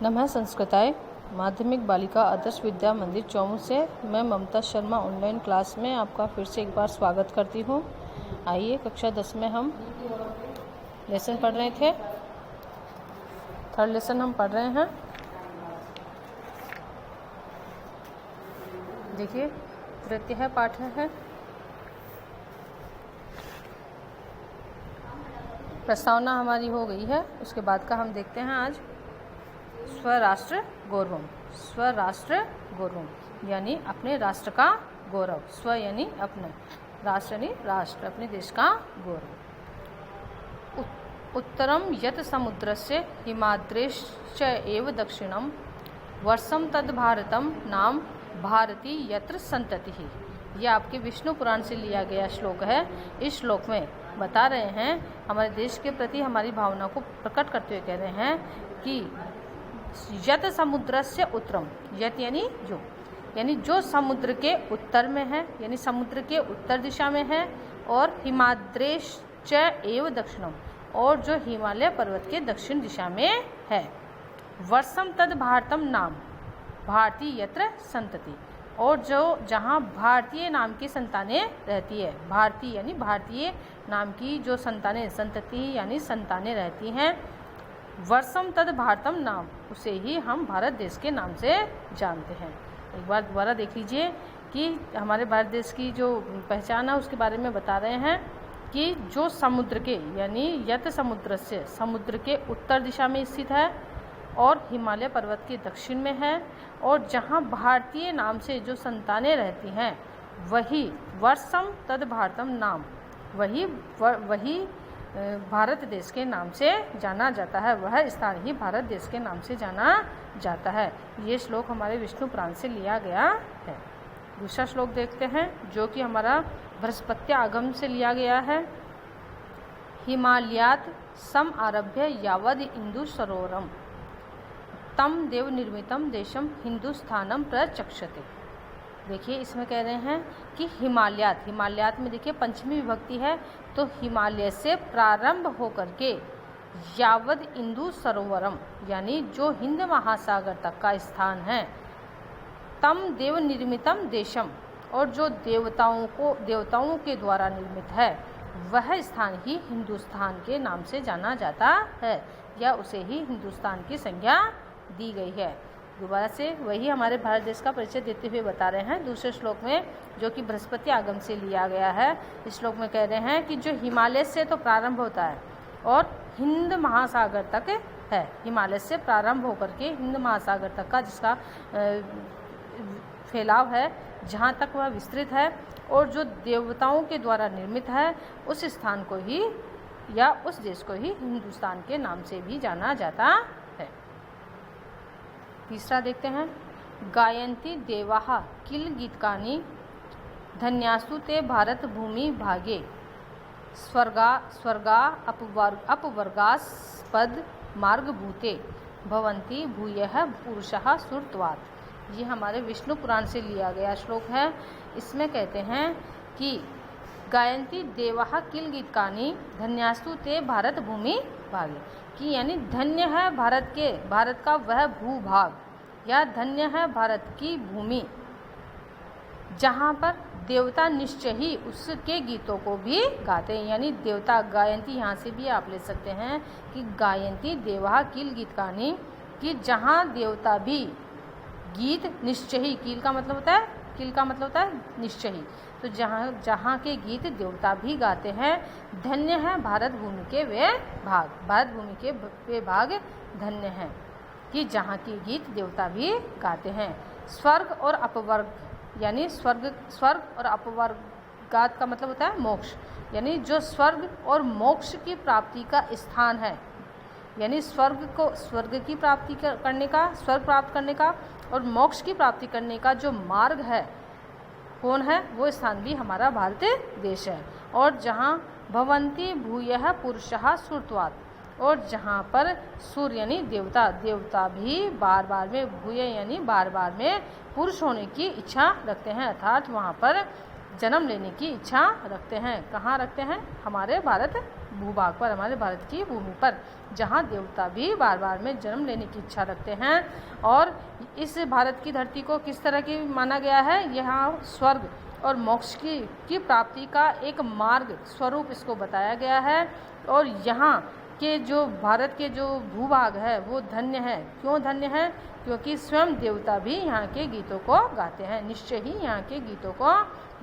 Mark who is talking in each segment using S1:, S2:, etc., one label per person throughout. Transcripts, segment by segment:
S1: नमः संस्कृताय माध्यमिक बालिका आदर्श विद्या मंदिर चौमू से मैं ममता शर्मा ऑनलाइन क्लास में आपका फिर से एक बार स्वागत करती हूँ। आइए कक्षा 10 में हम लेसन पढ़ रहे थे, थर्ड लेसन हम पढ़ रहे हैं। देखिए तृतीय पाठ है, प्रस्तावना हमारी हो गई है। उसके बाद का हम देखते हैं आज स्वराष्ट्र गौरवम। स्वराष्ट्र गौरवम यानी अपने राष्ट्र का गौरव। स्व यानी अपने, राष्ट्र यानी राष्ट्र, अपने देश का गौरव। उत्तरम यत समुद्रस्य हिमाद्रेश्च एव दक्षिणम वर्षम तद भारतम नाम भारती यत्र संततिः। यह आपके विष्णु पुराण से लिया गया श्लोक है। इस श्लोक में बता रहे हैं, हमारे देश के प्रति हमारी भावना को प्रकट करते हुए कह रहे हैं कि यत समुद्र से उत्तरम, यत यानी जो समुद्र के उत्तर में है, यानी समुद्र के उत्तर दिशा में है, और हिमाद्रेश च एव दक्षिणम, और जो हिमालय पर्वत के दक्षिण दिशा में है। वर्षम तद भारतम नाम भारती यत्र संतति, और जो जहाँ भारतीय नाम की संतानें रहती है, भारतीय यानी भारतीय नाम की जो संतानें, संतति यानी संतानें रहती हैं। वर्षम तद भारतम नाम, उसे ही हम भारत देश के नाम से जानते हैं। एक बार दोबारा देख लीजिए कि हमारे भारत देश की जो पहचान है उसके बारे में बता रहे हैं कि जो समुद्र के यानी यत समुद्र से, समुद्र के उत्तर दिशा में स्थित है और हिमालय पर्वत के दक्षिण में है, और जहाँ भारतीय नाम से जो संतानें रहती हैं वही वर्षम तद भारतम नाम, वही भारत देश के नाम से जाना जाता है। वह स्थान ही भारत देश के नाम से जाना जाता है। ये श्लोक हमारे विष्णु पुराण से लिया गया है। दूसरा श्लोक देखते हैं जो कि हमारा बृहस्पत्य आगम से लिया गया है। हिमालयात सम आरभ्य यावद इंदु सरोवरम तम देव निर्मितम देशम हिंदुस्थानम प्रचक्षते। देखिए इसमें कह रहे हैं कि हिमालयात में देखिए पंचमी विभक्ति है, तो हिमालय से प्रारंभ होकर के यावद इंदु सरोवरम यानी जो हिंद महासागर तक का स्थान है, तम देव निर्मितम देशम, और जो देवताओं के द्वारा निर्मित है, वह स्थान ही हिंदुस्तान के नाम से जाना जाता है, या उसे ही हिंदुस्तान की संज्ञा दी गई है। दोबारा से वही हमारे भारत देश का परिचय देते हुए बता रहे हैं दूसरे श्लोक में, जो कि बृहस्पति आगम से लिया गया है। इस श्लोक में कह रहे हैं कि जो हिमालय से तो प्रारंभ होता है और हिंद महासागर तक है, हिमालय से प्रारंभ होकर के हिंद महासागर तक का जिसका फैलाव है, जहाँ तक वह विस्तृत है, और जो देवताओं के द्वारा निर्मित है, उस स्थान को ही या उस देश को ही हिंदुस्तान के नाम से भी जाना जाता है। तीसरा देखते हैं, गायन्ति देवाः किल गीतकानि धन्यास्तु ते भारत भूमि भागे स्वर्गा अपवर्गास्पद मार्गभूते भवन्ति भूयः पुरुषः सुरत्वात्। ये हमारे विष्णु पुराण से लिया गया श्लोक है। इसमें कहते हैं कि गायन्ति देवाः किल गीतकानि धन्यास्तु ते भारत भूमि भागे, कि यानी धन्य है भारत का वह भूभाग, या धन्य है भारत की भूमि जहाँ पर देवता निश्चय ही उसके गीतों को भी गाते हैं। यानी देवता गायन्ति, यहाँ से भी आप ले सकते हैं कि गायन्ति देवाः किल गीतकानि, कि जहाँ देवता भी गीत निश्चय ही, किल का मतलब होता है निश्चय ही, तो जहाँ के गीत देवता भी गाते हैं, धन्य है भारत भूमि के वे भाग, भारत भूमि के वे भाग धन्य हैं कि जहाँ के गीत देवता भी गाते हैं। स्वर्ग और अपवर्ग, यानी स्वर्ग और अपवर्गात का मतलब होता है मोक्ष, यानी जो स्वर्ग और मोक्ष की प्राप्ति का स्थान है, यानी स्वर्ग की प्राप्ति करने का, स्वर्ग प्राप्त करने का और मोक्ष की प्राप्ति करने का जो मार्ग है, कौन है, वो स्थान भी हमारा भारत देश है। और जहाँ भवन्ति भूयः पुरुषः सुरत्वात्, और जहाँ पर सूर्य यानी देवता भी बार बार में, भूय यानी बार बार में पुरुष होने की इच्छा रखते हैं, अर्थात वहाँ पर जन्म लेने की इच्छा रखते हैं। कहाँ रखते हैं? हमारे भारत भूभाग पर, हमारे भारत की भूमि पर, जहाँ देवता भी बार बार में जन्म लेने की इच्छा रखते हैं। और इस भारत की धरती को किस तरह की माना गया है? यहाँ स्वर्ग और मोक्ष की प्राप्ति का एक मार्ग स्वरूप इसको बताया गया है। और यहाँ के जो भारत के जो भूभाग है वो धन्य है। क्यों धन्य है? क्योंकि स्वयं देवता भी यहाँ के गीतों को गाते हैं, निश्चय ही यहाँ के गीतों को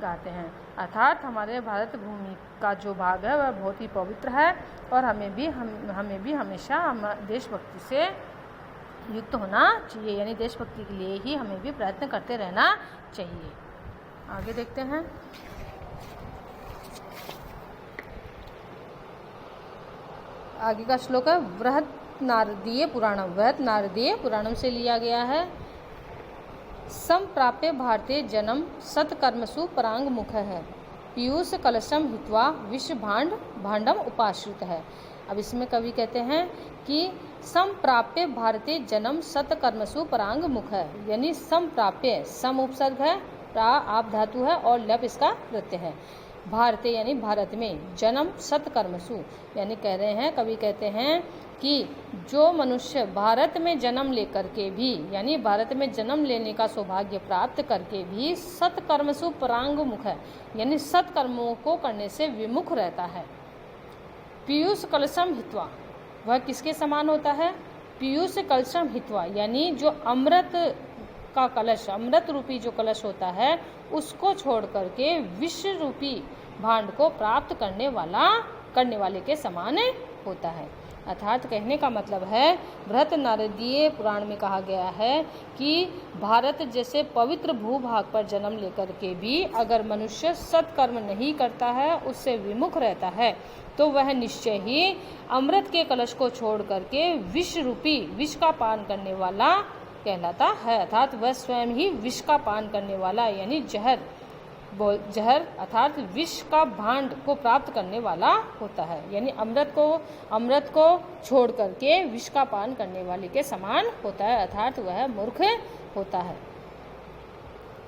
S1: गाते हैं। अर्थात हमारे भारत भूमि का जो भाग है वह बहुत ही पवित्र है और हमें भी हमेशा देशभक्ति से युक्त होना चाहिए, यानी देशभक्ति के लिए ही हमें भी प्रयत्न करते रहना चाहिए। आगे देखते हैं। आगे का श्लोक है बृहद नारदीय पुराणम। बृहद नारदीय पुराणम से लिया गया है। संप्राप्य भारतीय जन्म सत्कर्मसु परांग मुख है, पीयूष कलशम हित्वा विश्व भांडम उपाश्रित है। अब इसमें कवि कहते हैं कि संप्राप्य भारतीय जन्म सत्कर्मसु परांग मुख है, यानी संप्राप्य, सम उपसर्ग है, प्रा आप धातु है और लप इसका प्रत्यय है। भारतीय यानी भारत में, जन्म सत्कर्मसु यानी कह रहे हैं, कवि कहते हैं कि जो मनुष्य भारत में जन्म लेकर के भी, यानी भारत में जन्म लेने का सौभाग्य प्राप्त करके भी सत्कर्मसु परांग मुख है, यानी सत्कर्मों को करने से विमुख रहता है। पीयूष कलशम हित्वा, वह किसके समान होता है? पीयूष कलशम हित्वा, यानी जो अमृत का कलश, अमृत रूपी जो कलश होता है उसको छोड़ करके विश्व रूपी भांड को प्राप्त करने वाले के समान होता है। अर्थात कहने का मतलब है, बृहद नारदीय पुराण में कहा गया है कि भारत जैसे पवित्र भूभाग पर जन्म लेकर के भी अगर मनुष्य सत्कर्म नहीं करता है, उससे विमुख रहता है, तो वह निश्चय ही अमृत के कलश को छोड़ करके विष रूपी विष का पान करने वाला कहलाता है। अर्थात वह स्वयं ही विष का पान करने वाला, यानी जहर अर्थात विष का भांड को प्राप्त करने वाला होता है, यानी अमृत को छोड़ करके विष का पान करने वाले के समान होता है, अर्थात वह मूर्ख होता है।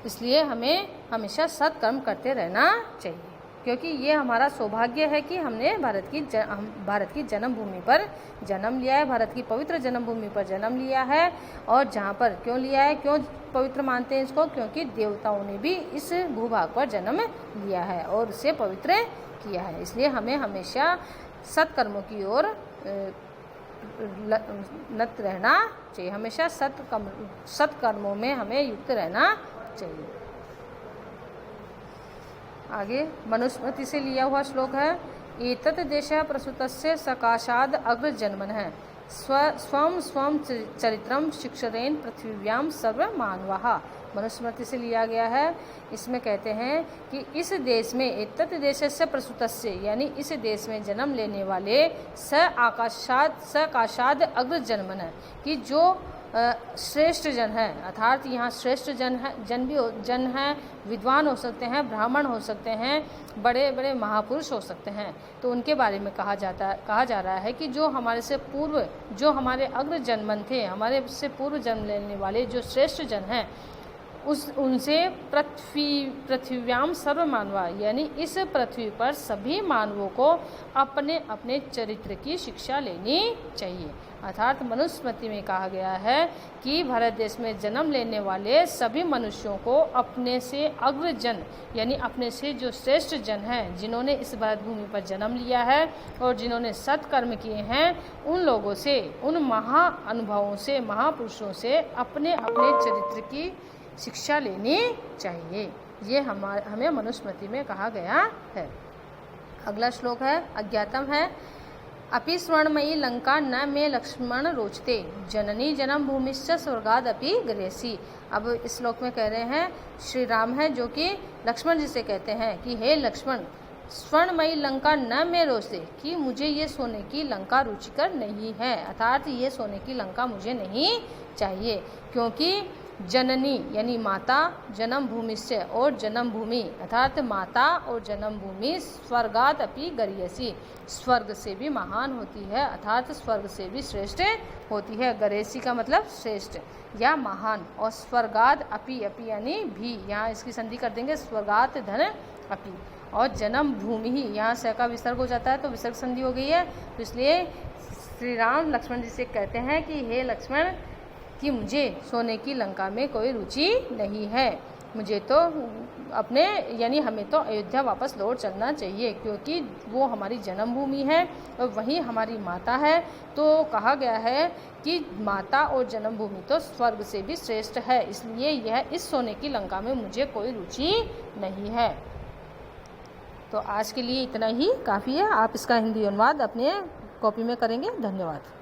S1: इसलिए हमें हमेशा सत्कर्म करते रहना चाहिए, क्योंकि ये हमारा सौभाग्य है कि हमने भारत की जन्मभूमि पर जन्म लिया है, भारत की पवित्र जन्मभूमि पर जन्म लिया है। और जहाँ पर क्यों लिया है, क्यों पवित्र मानते हैं इसको? क्योंकि देवताओं ने भी इस भूभाग पर जन्म लिया है और उसे पवित्र किया है। इसलिए हमें हमेशा सत्कर्मों की ओर लत रहना चाहिए, हमेशा सत्कर्मों में हमें युक्त रहना चाहिए। आगे मनुस्मृति से लिया हुआ श्लोक है, एतत् देशः प्रसूतस्य सकाशाद अग्र जन्मन है, स्वम स्वम चरित्रम शिक्षरेन पृथ्व्याम सर्व मानवाः। मनुस्मृति से लिया गया है। इसमें कहते हैं कि इस देश में, एतत् देशस्य प्रसूतस्य, यानी इस देश में जन्म लेने वाले सकाशाद अग्र जन्मन है, कि जो श्रेष्ठ जन है, अर्थात यहाँ श्रेष्ठ जन है, विद्वान हो सकते हैं, ब्राह्मण हो सकते हैं, बड़े बड़े महापुरुष हो सकते हैं। तो उनके बारे में कहा जा रहा है कि जो हमारे से पूर्व, जो हमारे अग्र जन्मन थे, हमारे से पूर्व जन्म लेने वाले जो श्रेष्ठ जन हैं, उनसे पृथ्व्याम सर्व मानवा, यानी इस पृथ्वी पर सभी मानवों को अपने अपने चरित्र की शिक्षा लेनी चाहिए। अर्थात मनुस्मृति में कहा गया है कि भारत देश में जन्म लेने वाले सभी मनुष्यों को अपने से अग्रजन, यानी अपने से जो श्रेष्ठ जन हैं, जिन्होंने इस भारत भूमि पर जन्म लिया है और जिन्होंने सत्कर्म किए हैं, उन लोगों से, उन महाअनुभवों से, महापुरुषों से अपने अपने चरित्र की शिक्षा लेनी चाहिए। ये हमें मनुस्मृति में कहा गया है। अगला श्लोक है, अज्ञातम है, अपि स्वर्णमयी लंका न मे लक्ष्मण रोचते, जननी जन्म भूमिश्च स्वर्गाद अपि गृहसी। अब इस श्लोक में कह रहे हैं, श्री राम है जो कि लक्ष्मण जी से कहते हैं कि हे लक्ष्मण, स्वर्णमयी लंका न मैं रोचते, कि मुझे ये सोने की लंका रुचिकर नहीं है, अर्थात ये सोने की लंका मुझे नहीं चाहिए, क्योंकि जननी यानी माता, जन्म भूमि से और जन्म भूमि अर्थात माता और जन्म भूमि स्वर्गात अपि गरीयसी, स्वर्ग से भी महान होती है, अर्थात स्वर्ग से भी श्रेष्ठ होती है। गरीयसी का मतलब श्रेष्ठ या महान, और स्वर्गात अपि, अपि यानी भी, यहाँ इसकी संधि कर देंगे, स्वर्गात धन अपि, और जन्म भूमि ही, यहाँ स का विसर्ग हो जाता है तो विसर्ग संधि हो गई है। तो इसलिए श्री राम लक्ष्मण जी से कहते हैं कि हे लक्ष्मण, कि मुझे सोने की लंका में कोई रुचि नहीं है, मुझे तो अपने यानी हमें तो अयोध्या वापस लौट चलना चाहिए, क्योंकि वो हमारी जन्मभूमि है और वही हमारी माता है। तो कहा गया है कि माता और जन्मभूमि तो स्वर्ग से भी श्रेष्ठ है, इसलिए यह इस सोने की लंका में मुझे कोई रुचि नहीं है। तो आज के लिए इतना ही काफ़ी है। आप इसका हिंदी अनुवाद अपने कॉपी में करेंगे। धन्यवाद।